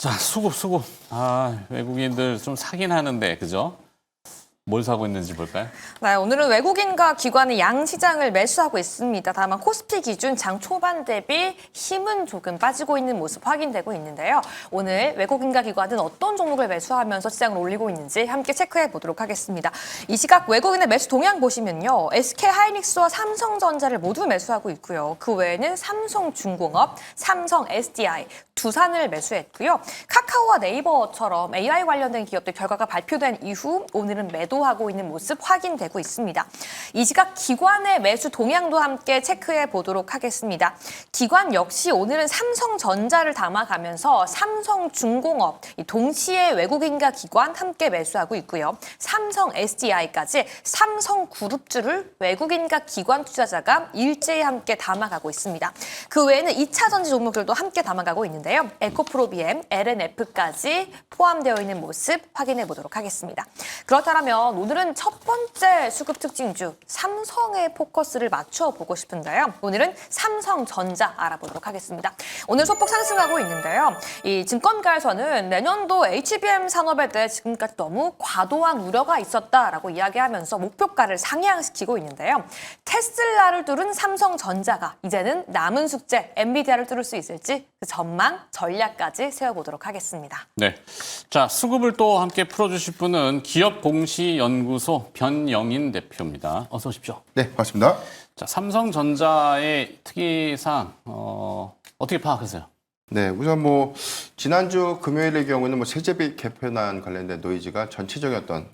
자, 수급. 외국인들 좀 사긴 하는데, 그죠? 뭘 사고 있는지 볼까요? 네, 오늘은 외국인과 기관의 양시장을 매수하고 있습니다. 다만 코스피 기준 장 초반 대비 힘은 조금 빠지고 있는 모습 확인되고 있는데요. 오늘 외국인과 기관은 어떤 종목을 매수하면서 시장을 올리고 있는지 함께 체크해 보도록 하겠습니다. 이 시각 외국인의 매수 동향 보시면요. SK하이닉스와 삼성전자를 모두 매수하고 있고요. 그 외에는 삼성중공업, 삼성 SDI, 두산을 매수했고요. 카카오와 네이버처럼 AI 관련된 기업들 결과가 발표된 이후 오늘은 매도하고 있는 모습 확인되고 있습니다. 이 시각 기관의 매수 동향도 함께 체크해 보도록 하겠습니다. 기관 역시 오늘은 삼성전자를 담아가면서 삼성중공업, 동시에 외국인과 기관 함께 매수하고 있고요. 삼성 SDI까지 삼성그룹주를 외국인과 기관 투자자가 일제히 함께 담아가고 있습니다. 그 외에는 2차 전지 종목들도 함께 담아가고 있는데요. 에코프로비엠, LNF까지 포함되어 있는 모습 확인해 보도록 하겠습니다. 그렇다면 오늘은 첫 번째 수급 특징주 삼성의 포커스를 맞춰보고 싶은데요. 오늘은 삼성전자 알아보도록 하겠습니다. 오늘 소폭 상승하고 있는데요. 이 증권가에서는 내년도 HBM 산업에 대해 지금까지 너무 과도한 우려가 있었다라고 이야기하면서 목표가를 상향시키고 있는데요. 테슬라를 뚫은 삼성전자가 이제는 남은 숙제 엔비디아를 뚫을 수 있을지 그 전망, 전략까지 세워보도록 하겠습니다. 네. 자, 수급을 또 함께 풀어주실 분은 기업공시연구소 변영인 대표입니다. 어서 오십시오. 네, 반갑습니다. 자, 삼성전자의 특이사항, 어떻게 파악하세요? 네, 우선 지난주 금요일의 경우는 세제비 개편안 관련된 노이즈가 전체적인 어떤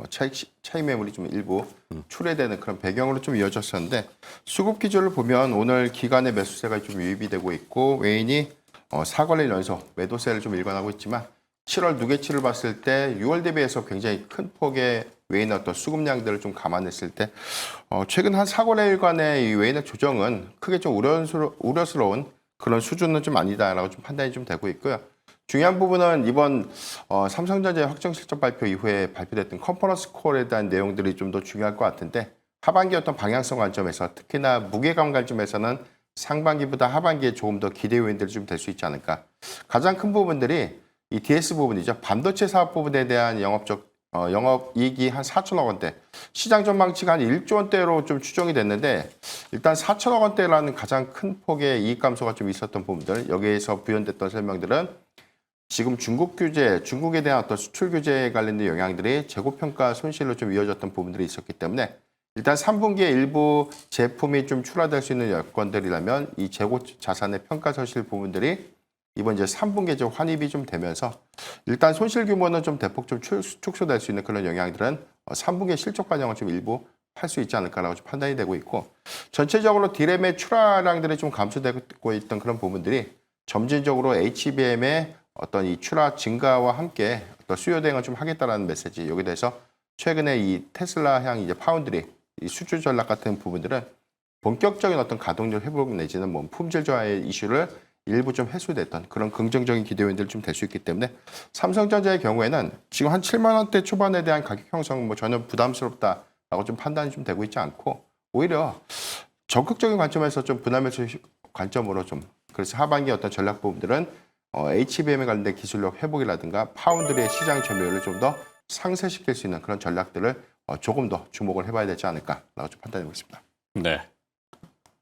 차익 매물이 좀 일부 출회되는 그런 배경으로 좀 이어졌었는데 수급 기조를 보면 오늘 기관의 매수세가 좀 유입이 되고 있고 외인이 4거래일 연속 매도세를 좀 일관하고 있지만 7월 누계치를 봤을 때 6월 대비해서 굉장히 큰 폭의 외인의 어떤 수급량들을 좀 감안했을 때 최근 한 4거래일간의 이 외인의 조정은 크게 좀 우려스러운 그런 수준은 좀 아니다라고 좀 판단이 좀 되고 있고요. 중요한 부분은 이번 삼성전자의 확정 실적 발표 이후에 발표됐던 컨퍼런스 콜에 대한 내용들이 좀 더 중요할 것 같은데 하반기 어떤 방향성 관점에서 특히나 무게감 관점에서는 상반기보다 하반기에 조금 더 기대 요인들이 좀 될 수 있지 않을까. 가장 큰 부분들이 이 DS 부분이죠. 반도체 사업 부분에 대한 영업이익이 한 4천억 원대, 시장 전망치가 한 1조 원대로 좀 추정이 됐는데 일단 4천억 원대라는 가장 큰 폭의 이익 감소가 좀 있었던 부분들, 여기에서 부연됐던 설명들은 지금 중국 규제, 중국에 대한 어떤 수출 규제에 관련된 영향들이 재고평가 손실로 좀 이어졌던 부분들이 있었기 때문에 일단 3분기에 일부 제품이 좀 출하될 수 있는 여건들이라면 이 재고 자산의 평가 손실 부분들이 이번 이제 3분기에 좀 환입이 좀 되면서 일단 손실 규모는 좀 대폭 좀 축소될 수 있는 그런 영향들은 3분기에 실적 반영을 좀 일부 할 수 있지 않을까라고 좀 판단이 되고 있고 전체적으로 디램의 출하량들이 좀 감소되고 있던 그런 부분들이 점진적으로 HBM의 어떤 이 출하 증가와 함께 어떤 수요 대응을 좀 하겠다라는 메시지 여기에 대해서 최근에 이 테슬라향 이제 파운드리 이 수출 전략 같은 부분들은 본격적인 어떤 가동률 회복 내지는 품질 저하의 이슈를 일부 좀 해소됐던 그런 긍정적인 기대 요인들이 좀 될 수 있기 때문에 삼성전자의 경우에는 지금 한 7만 원대 초반에 대한 가격 형성 전혀 부담스럽다라고 좀 판단이 좀 되고 있지 않고 오히려 적극적인 관점에서 좀 분할매수 관점으로 좀 그래서 하반기 어떤 전략 부분들은 HBM에 관련된 기술력 회복이라든가 파운드리의 시장 점유율을 좀 더 상쇄시킬 수 있는 그런 전략들을 조금 더 주목을 해봐야 되지 않을까라고 좀 판단하고 있습니다. 네.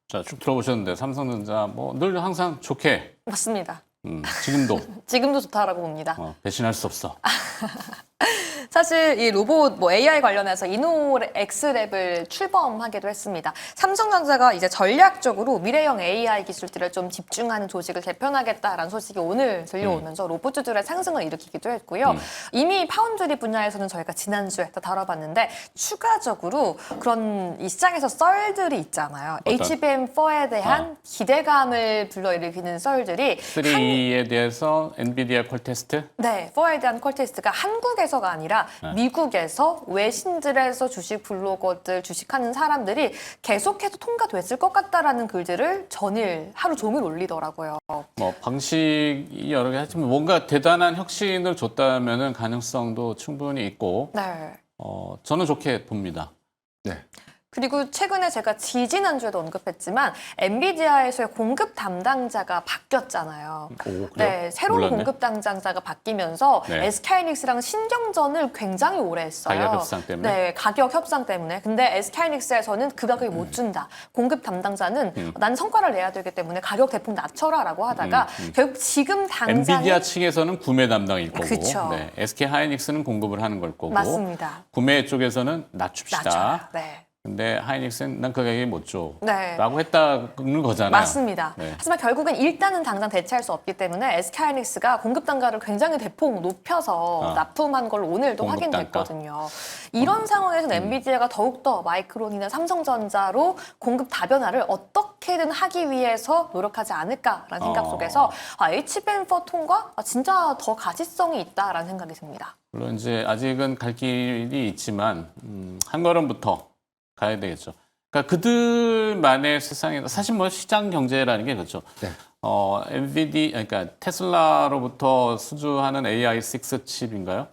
자, 쭉 들어보셨는데 삼성전자 늘 항상 좋게. 맞습니다. 지금도. 지금도 좋다라고 봅니다. 배신할 수 없어. 사실 이 로봇 AI 관련해서 이노엑스랩을 출범하기도 했습니다. 삼성전자가 이제 전략적으로 미래형 AI 기술들을 좀 집중하는 조직을 개편하겠다라는 소식이 오늘 들려오면서 로봇주들의 상승을 일으키기도 했고요. 이미 파운드리 분야에서는 저희가 지난주에 또 다뤄봤는데 추가적으로 그런 이 시장에서 썰들이 있잖아요. HBM4에 대한 기대감을 불러일으키는 썰들이 3에 대해서 엔비디아 콜 테스트? 네, 4에 대한 콜 테스트가 한국에서가 아니라 미국에서 외신들에서 주식 블로거들, 주식하는 사람들이 계속해서 통과됐을 것 같다라는 글들을 전일 하루 종일 올리더라고요. 방식이 여러 개 하지만 뭔가 대단한 혁신을 줬다면은 가능성도 충분히 있고 네. 저는 좋게 봅니다. 네. 그리고 최근에 제가 지지난주에도 언급했지만 엔비디아에서의 공급 담당자가 바뀌었잖아요. 오, 그래요? 네, 새로운 몰랐네. 공급 담당자가 바뀌면서 네. SK하이닉스랑 신경전을 굉장히 오래 했어요. 가격 협상 때문에? 네, 가격 협상 때문에. 근데 SK하이닉스에서는 그 가격이 못 준다. 공급 담당자는 난 성과를 내야 되기 때문에 가격 대폭 낮춰라라고 하다가 결국 지금 당장에 엔비디아 측에서는 구매 담당일 거고, 그쵸. 네, SK 하이닉스는 공급을 하는 걸 거고, 맞습니다. 구매 쪽에서는 낮춥시다. 낮춰라. 네. 근데 하이닉스는 난 그 가격이 못 줘. 네. 라고 했다는 거잖아요. 맞습니다. 네. 하지만 결국은 일단은 당장 대체할 수 없기 때문에 SK하이닉스가 공급 단가를 굉장히 대폭 높여서 납품한 걸로 오늘도 공급 확인됐거든요. 이런 상황에서는 엔비디아가 더욱더 마이크론이나 삼성전자로 공급 다변화를 어떻게든 하기 위해서 노력하지 않을까라는 생각 속에서 HBM4 통과 진짜 더 가시성이 있다라는 생각이 듭니다. 물론 이제 아직은 갈 길이 있지만 한 걸음부터 가야 되겠죠. 그러니까 그들만의 세상에 사실 뭐 시장 경제라는 게 그렇죠. 네. 그러니까 테슬라로부터 수주하는 AI6 칩인가요?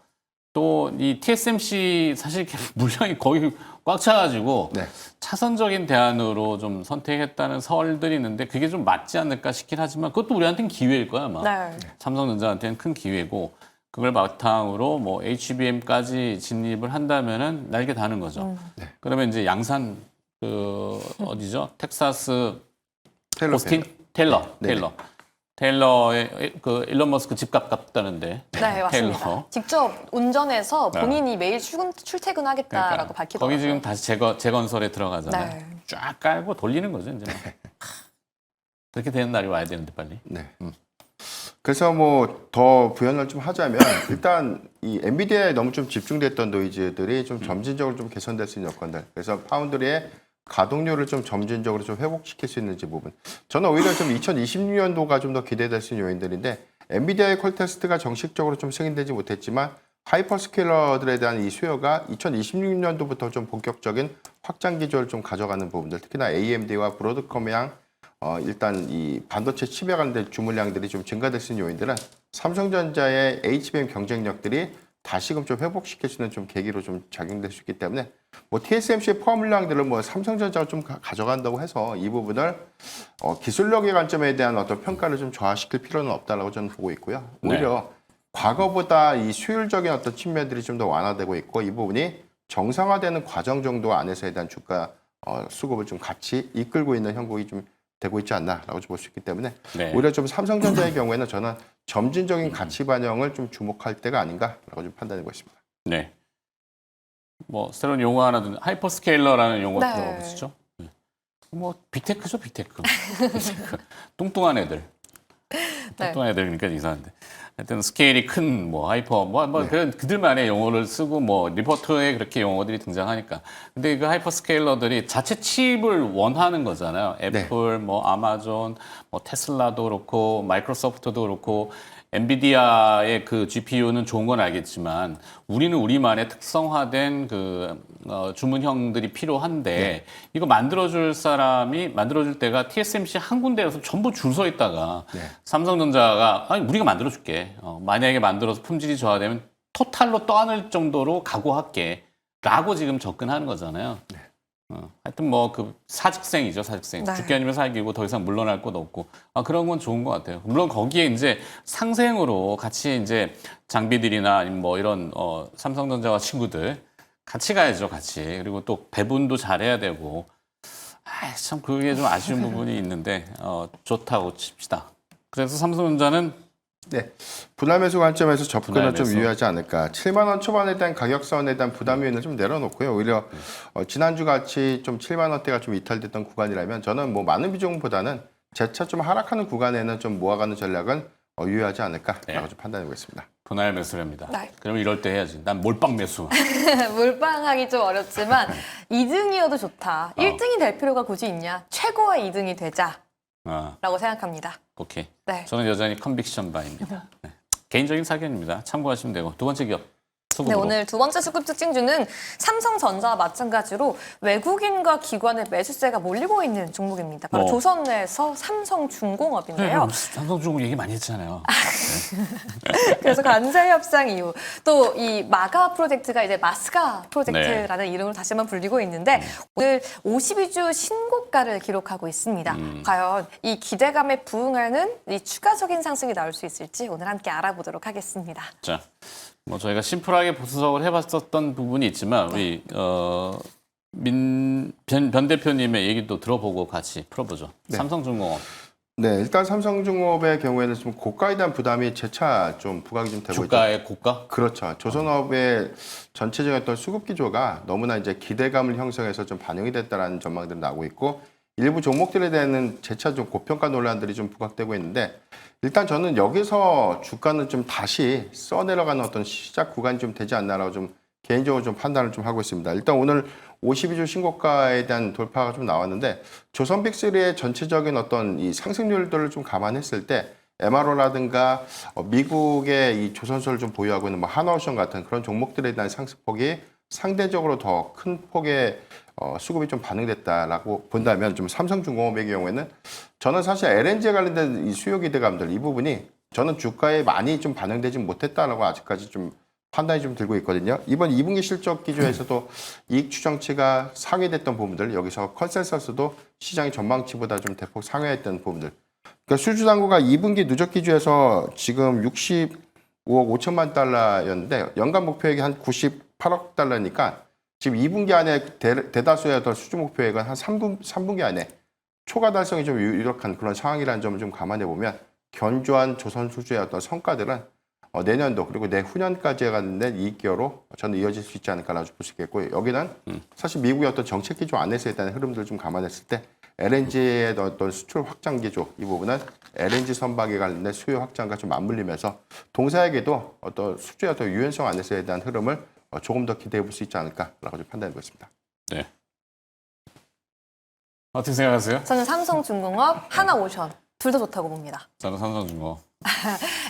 또 이 TSMC 사실 물량이 거의 꽉 차가지고 네. 차선적인 대안으로 좀 선택했다는 설들이 있는데 그게 좀 맞지 않을까 싶긴 하지만 그것도 우리한테는 기회일 거야 아마. 네. 삼성전자한테는 큰 기회고 그걸 바탕으로 뭐 HBM까지 진입을 한다면은 날개 다는 거죠. 그러면 이제 양산 어디죠? 텍사스 테일러 오스틴 테일러. 테일러의 그 일론 머스크 집값 같다는데. 네, 맞습니다. 테일러. 직접 운전해서 본인이 매일 출퇴근하겠다라고 그러니까 밝히더라고요. 거기 지금 다시 재건설에 들어가잖아요. 네. 쫙 깔고 돌리는 거죠 이제. 그렇게 되는 날이 와야 되는데 빨리. 네. 그래서 뭐 더 부연을 좀 하자면 일단 이 엔비디아에 너무 좀 집중됐던 노이즈들이 좀 점진적으로 좀 개선될 수 있는 여건들. 그래서 파운드리의 가동률을 좀 점진적으로 좀 회복시킬 수 있는지 부분. 저는 오히려 좀 2026년도가 좀 더 기대될 수 있는 요인들인데 엔비디아의 콜테스트가 정식적으로 좀 승인되지 못했지만 하이퍼스케일러들에 대한 이 수요가 2026년도부터 좀 본격적인 확장 기조를 좀 가져가는 부분들. 특히나 AMD와 브로드컴이랑 일단 이 반도체 칩에 관련된 주물량들이 좀 증가될 수 있는 요인들은 삼성전자의 HBM 경쟁력들이 다시금 좀 회복시킬 수 있는 좀 계기로 좀 작용될 수 있기 때문에 뭐 TSMC의 포함 물량들을 뭐 삼성전자가 좀 가져간다고 해서 이 부분을 기술력의 관점에 대한 어떤 평가를 좀 저하시킬 필요는 없다라고 저는 보고 있고요. 오히려 과거보다 이 수율적인 어떤 측면들이 좀 더 완화되고 있고 이 부분이 정상화되는 과정 정도 안에서에 대한 주가 수급을 좀 같이 이끌고 있는 형국이 좀 되고 있지 않나라고 볼 수 있기 때문에 네. 오히려 좀 삼성전자의 경우에는 저는 점진적인 가치 반영을 좀 주목할 때가 아닌가라고 좀 판단하고 있습니다. 네. 뭐 새로운 용어 하나 든 하이퍼스케일러라는 용어 네. 들어보시죠? 네. 뭐 빅테크죠, 빅테크. 빅테크. 뚱뚱한 애들. 뚱뚱한 애들이니까 이상한데. 하여튼 스케일이 큰 뭐 하이퍼 그런 그들만의 용어를 쓰고 뭐 리포트에 그렇게 용어들이 등장하니까. 근데 그 하이퍼스케일러들이 자체 칩을 원하는 거잖아요. 애플, 뭐 아마존, 뭐 테슬라도 그렇고 마이크로소프트도 그렇고 엔비디아의 그 GPU는 좋은 건 알겠지만 우리는 우리만의 특성화된 그 주문형들이 필요한데 이거 만들어줄 때가 TSMC 한 군데에서 전부 줄 서 있다가 삼성전자가 아니 우리가 만들어줄게. 만약에 만들어서 품질이 저하되면 토탈로 떠안을 정도로 각오할게. 라고 지금 접근하는 거잖아요. 하여튼 뭐 그 사직생이죠, 사직생. 네. 죽기 아니면 살기고 더 이상 물러날 곳 없고. 그런 건 좋은 것 같아요. 물론 거기에 이제 상생으로 같이 이제 장비들이나 아니면 뭐 이런 삼성전자와 친구들 같이 가야죠, 같이. 그리고 또 배분도 잘해야 되고. 참 그게 좀 아쉬운 부분이 있는데 좋다고 칩시다. 그래서 삼성전자는 네, 분할 매수 관점에서 접근을 분할 좀 매수. 유의하지 않을까. 7만 원 초반에 대한 가격선에 대한 부담 요인을 좀 내려놓고요. 오히려 지난주 같이 좀 7만 원대가 좀 이탈됐던 구간이라면 저는 뭐 많은 비중보다는 재차 좀 하락하는 구간에는 좀 모아가는 전략은 유의하지 않을까라고 좀 판단하고 있습니다. 분할 매수랍니다. 네. 그러면 이럴 때 해야지. 난 몰빵 매수. 몰빵하기 좀 어렵지만 2등이어도 좋다. 1등이 될 필요가 굳이 있냐? 최고의 2등이 되자라고 생각합니다. 오케이. 네. 저는 여전히 컨빅션 바입니다. 네. 개인적인 사견입니다. 참고하시면 되고. 두 번째 기업 네, 오늘 두 번째 수급 특징주는 삼성전자와 마찬가지로 외국인과 기관의 매수세가 몰리고 있는 종목입니다. 바로 조선에서 삼성중공업인데요. 네, 삼성중공 얘기 많이 했잖아요. 그래서 관세 협상 이후 또 이 마가 프로젝트가 이제 마스가 프로젝트라는 이름으로 다시 한번 불리고 있는데 오늘 52주 신고가를 기록하고 있습니다. 과연 이 기대감에 부응하는 이 추가적인 상승이 나올 수 있을지 오늘 함께 알아보도록 하겠습니다. 자, 뭐 저희가 심플하게 분석을 해봤었던 부분이 있지만 우리 변 대표님의 얘기도 들어보고 같이 풀어보죠. 네. 삼성중공업. 네, 일단 삼성중공업의 경우에는 좀 고가에 대한 부담이 재차 좀 부각이 좀 되고 있죠. 주가의 고가? 그렇죠. 조선업의 전체적인 어떤 수급 기조가 너무나 이제 기대감을 형성해서 좀 반영이 됐다라는 전망들이 나오고 있고 일부 종목들에 대한 재차 좀 고평가 논란들이 좀 부각되고 있는데 일단 저는 여기서 주가는 좀 다시 써내려가는 어떤 시작 구간이 좀 되지 않나라고 좀 개인적으로 좀 판단을 좀 하고 있습니다. 일단 오늘 52주 신고가에 대한 돌파가 좀 나왔는데 조선빅3의 전체적인 어떤 이 상승률들을 좀 감안했을 때 MRO라든가 미국의 이 조선소를 좀 보유하고 있는 뭐 하나오션 같은 그런 종목들에 대한 상승폭이 상대적으로 더 큰 폭의 수급이 좀 반영됐다라고 본다면 좀 삼성중공업의 경우에는 저는 사실 LNG에 관련된 이 수요 기대감들 이 부분이 저는 주가에 많이 좀 반영되지 못했다라고 아직까지 좀 판단이 좀 들고 있거든요. 이번 2분기 실적 기조에서도 이익 추정치가 상회됐던 부분들 여기서 컨센서스도 시장의 전망치보다 좀 대폭 상회했던 부분들. 그러니까 수주당구가 2분기 누적 기조에서 지금 65억 5천만 달러였는데 연간 목표액이 한 98억 달러니까 지금 2분기 안에 대다수의 어떤 수주 목표액은 한 3분기 안에 초과 달성이 좀 유력한 그런 상황이라는 점을 좀 감안해 보면 견조한 조선 수주의 어떤 성과들은 내년도 그리고 내후년까지에 관련된 이익 기여로 저는 이어질 수 있지 않을까라고 볼 수 있겠고 여기는 사실 미국의 어떤 정책 기조 안에서에 대한 흐름들을 좀 감안했을 때 LNG의 어떤 수출 확장 기조 이 부분은 LNG 선박에 관련된 수요 확장과 좀 맞물리면서 동사에게도 어떤 수주의 어떤 유연성 안에서에 대한 흐름을 조금 더 기대해 볼 수 있지 않을까라고 좀 판단해 보겠습니다. 네. 어떻게 생각하세요? 저는 삼성중공업, 하나오션 둘 다 좋다고 봅니다. 저는 삼성중공업.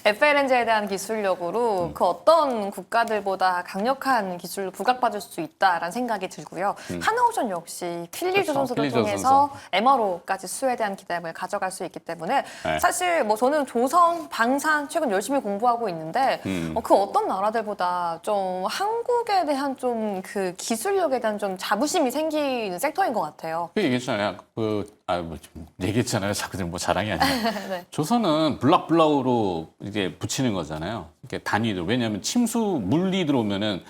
FLNG에 대한 기술력으로 그 어떤 국가들보다 강력한 기술로 부각받을 수 있다라는 생각이 들고요. 하나오션 역시 필리조선소를 필리조선소. 통해서 MRO까지 수에 대한 기대감을 가져갈 수 있기 때문에 사실 뭐 저는 조선, 방산 최근 열심히 공부하고 있는데 그 어떤 나라들보다 좀 한국에 대한 좀 그 기술력에 대한 좀 자부심이 생기는 섹터인 것 같아요. 그 얘기했잖아요. 좀 얘기했잖아요. 자꾸 뭐 자랑이 아니라. 네. 조선은 블락블락으로 이게 붙이는 거잖아요. 이게 단위로. 왜냐하면 침수 물이 들어오면은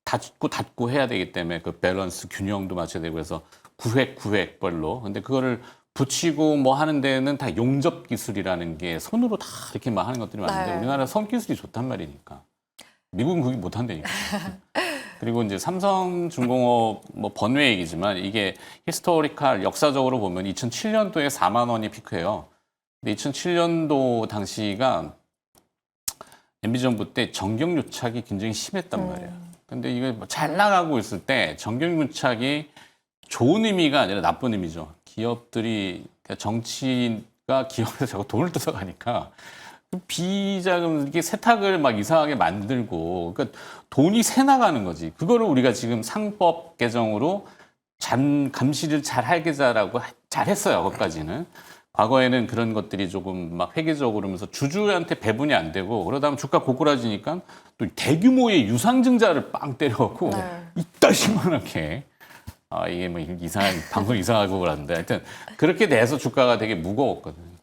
닫고 해야 되기 때문에 그 밸런스 균형도 맞춰야 되고 그래서 구획별로. 근데 그거를 붙이고 뭐 하는 데는 다 용접 기술이라는 게 손으로 다 이렇게 막 하는 것들이 많은데 네. 우리나라 손 기술이 좋단 말이니까. 미국은 그게 못 한다니까. 그리고 이제 삼성중공업 뭐 번외 얘기지만 이게 히스토리칼 역사적으로 보면 2007년도에 4만 원이 피크예요. 근데 2007년도 당시가 MB 정부 때 정경유착이 굉장히 심했단 말이에요. 근데 이게 뭐 잘 나가고 있을 때 정경유착이 좋은 의미가 아니라 나쁜 의미죠. 기업들이 그러니까 정치가 기업에서 자꾸 돈을 뜯어가니까 비자금 이게 세탁을 막 이상하게 만들고 그러니까 돈이 새 나가는 거지. 그거를 우리가 지금 상법 개정으로 감시를 잘 하겠다라고 잘 했어요. 거기까지는. 과거에는 그런 것들이 조금 막 획일적으로 그러면서 주주한테 배분이 안 되고 그러다 보면 주가 고꾸라지니까 또 대규모의 유상증자를 빵 때려갖고 이따시만하게 이게 뭐 이상한 방송 이상하고 그러는데 하여튼 그렇게 돼서 주가가 되게 무거웠거든요.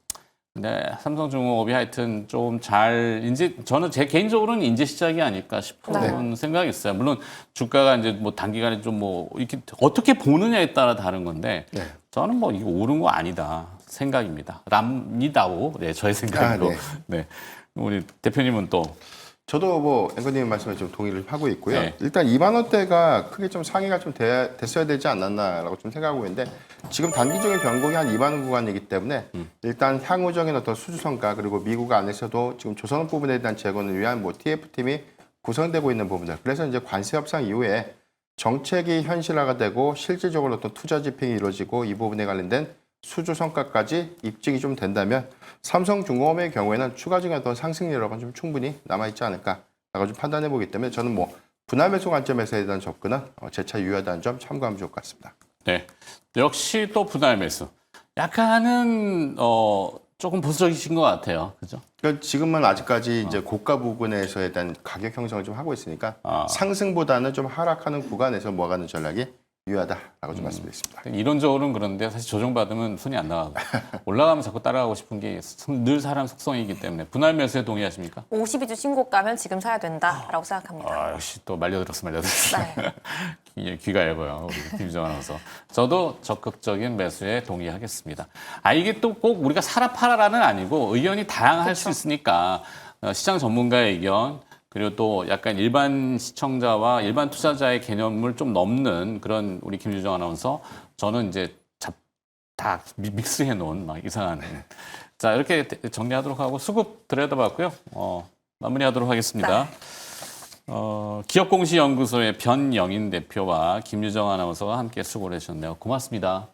근데 삼성중공업이 하여튼 좀 저는 제 개인적으로는 이제 시작이 아닐까 싶은 생각이 있어요. 물론 주가가 이제 뭐 단기간에 좀 뭐 이렇게 어떻게 보느냐에 따라 다른 건데 저는 뭐 이거 옳은 거 아니다 생각입니다. 랍니다오. 네, 저의 생각으로. 네. 우리 대표님은 또 저도 뭐 앵커님 말씀에 좀 동의를 하고 있고요. 네. 일단 2만 원대가 크게 좀 상위가 좀 됐어야 되지 않았나라고 좀 생각하고 있는데 지금 단기적인 변곡이 한 2만 원 구간이기 때문에 일단 향후적인 어떤 수주 성과 그리고 미국 안에서도 지금 조선업 부분에 대한 재건을 위한 뭐 TF팀이 구성되고 있는 부분들. 그래서 이제 관세 협상 이후에 정책이 현실화가 되고 실질적으로 어떤 투자 집행이 이루어지고 이 부분에 관련된 수주 성과까지 입증이 좀 된다면 삼성중공업의 경우에는 추가적인 어떤 상승 여력은 좀 충분히 남아있지 않을까라고 좀 판단해 보기 때문에 저는 뭐 분할 매수 관점에서에 대한 접근은 재차 유효하다는 점 참고하면 좋을 것 같습니다. 네. 역시 또 분할 매수. 약간은 조금 보수적이신 것 같아요. 그죠? 그러니까 지금은 아직까지 이제 고가 부근에서에 대한 가격 형성을 좀 하고 있으니까 상승보다는 좀 하락하는 구간에서 모아가는 전략이 유효하다라고 좀 말씀드리겠습니다. 이론적으로는 그런데 사실 조정받으면 손이 안 나가고 올라가면 자꾸 따라가고 싶은 게 늘 사람 속성이기 때문에 분할 매수에 동의하십니까? 52주 신고가면 지금 사야 된다라고 생각합니다. 아, 역시 또 말려들었어. 네. 귀가 얇아요. 우리 김유정 아나운서. 저도 적극적인 매수에 동의하겠습니다. 이게 또 꼭 우리가 사라 팔아라는 아니고 의견이 다양할 수 있으니까 시장 전문가의 의견 그리고 또 약간 일반 시청자와 일반 투자자의 개념을 좀 넘는 그런 우리 김유정 아나운서 저는 이제 다 믹스해 놓은 막 이상한. 자, 이렇게 정리하도록 하고 수급 들여다봤고요. 마무리하도록 하겠습니다. 기업공시연구소의 변영인 대표와 김유정 아나운서가 함께 수고를 해주셨네요. 고맙습니다.